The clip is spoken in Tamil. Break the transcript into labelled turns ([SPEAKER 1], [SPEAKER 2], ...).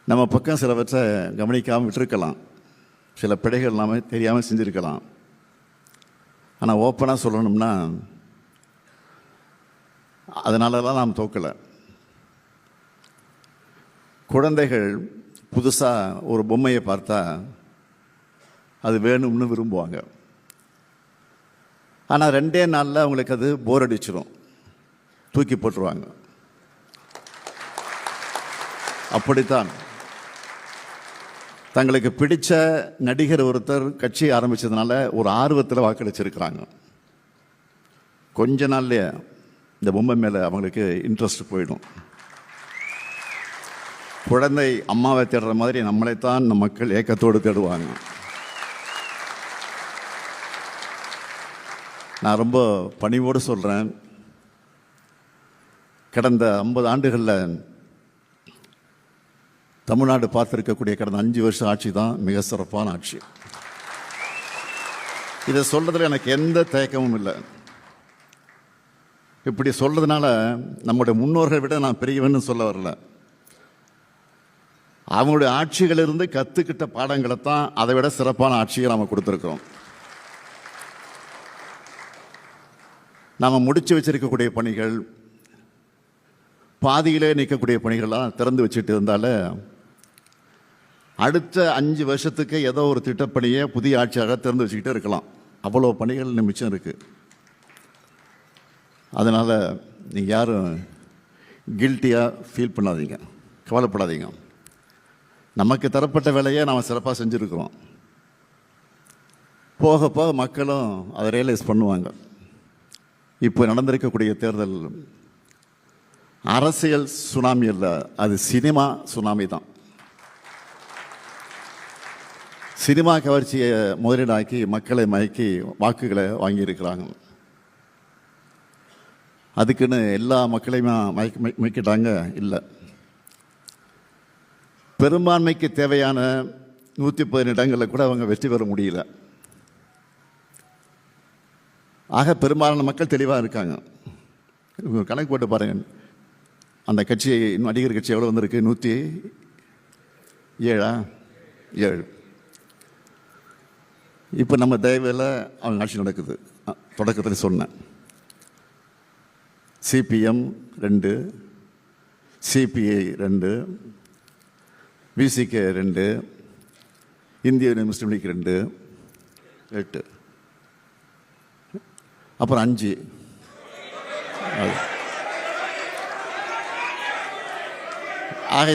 [SPEAKER 1] நம்ம பக்கம் சிலவற்றை கவனிக்காமல் விட்டுருக்கலாம், சில பிழைகள் நாம் தெரியாமல் செஞ்சுருக்கலாம். ஆனால் ஓப்பனாக சொல்லணும்னா அதனாலலாம் நாம் தோக்கலை. குழந்தைகள் புதுசாக ஒரு பொம்மையை பார்த்தா அது வேணும்னு விரும்புவாங்க. ஆனால் 2 நாளில் அவங்களுக்கு அது போர் அடிச்சிடும், தூக்கி போட்டுருவாங்க. அப்படித்தான் தங்களுக்கு பிடித்த நடிகர் ஒருத்தர் கட்சி ஆரம்பித்ததுனால ஒரு ஆர்வத்தில் வாக்களிச்சிருக்கிறாங்க. கொஞ்ச நாள்லேயே இந்த பொம்மை மேலே அவங்களுக்கு இன்ட்ரெஸ்ட் போயிடும். குழந்தை அம்மாவை தேடுற மாதிரி நம்மளைத்தான் நம்ம மக்கள் ஏக்கத்தோடு தேடுவாங்க. நான் ரொம்ப பணிவோடு சொல்கிறேன், கடந்த 50 ஆண்டுகளில் தமிழ்நாடு பார்த்திருக்கக்கூடிய கடந்த 5 வருஷம் ஆட்சி தான் மிக சிறப்பான ஆட்சி. இதை சொல்றதுல எனக்கு எந்த தயக்கமும் இல்லை. இப்படி சொல்றதுனால நம்முடைய முன்னோர்களை விட நான் பெரியவன்னு சொல்ல வரல. அவங்களுடைய ஆட்சிகளிலிருந்து கற்றுக்கிட்ட பாடங்களை தான் அதை விட சிறப்பான ஆட்சியை நாம் கொடுத்துருக்கிறோம். நாம் முடிச்சு வச்சிருக்கக்கூடிய பணிகள், பாதியிலே நிற்கக்கூடிய பணிகள்லாம் திறந்து வச்சுட்டு இருந்தால அடுத்த 5 வருஷத்துக்கு ஏதோ ஒரு திட்டப்பணியை புதிய ஆட்சியாக திறந்து வச்சுக்கிட்டே இருக்கலாம். அவ்வளோ பணிகள் மிச்சம் இருக்குது. அதனால் நீங்கள் யாரும் கில்ட்டியாக ஃபீல் பண்ணாதீங்க, கவலைப்படாதீங்க. நமக்கு தரப்பட்ட வேலையை நாம் சிறப்பாக செஞ்சுருக்கிறோம். போக போக மக்களும் அதை ரியலைஸ் பண்ணுவாங்க. இப்போ நடந்திருக்கக்கூடிய தேர்தல் அரசியல் சுனாமி இல்லை, அது சினிமா சுனாமி தான். சினிமா கவர்ச்சியை முதலீடாக்கி மக்களை மயக்கி வாக்குகளை வாங்கியிருக்கிறாங்க. அதுக்குன்னு எல்லா மக்களையுமே மயக்கிட்டாங்க இல்லை. பெரும்பான்மைக்கு தேவையான 110 இடங்களில் கூட அவங்க வெற்றி பெற முடியல. ஆக பெரும்பாலான மக்கள் தெளிவாக இருக்காங்க. கணக்கு போட்டு பாருங்கள், அந்த கட்சி நடிகர் கட்சி எவ்வளோ வந்திருக்கு? 107. இப்போ நம்ம தயவில் அவங்க ஆட்சி நடக்குது. தொடக்கத்தில் சொன்னேன், சிபிஎம் 2, சிபிஐ 2, விசிகே 2, இந்திய முஸ்லீம் லீக் 2, 8, அப்புறம் 5. ஆக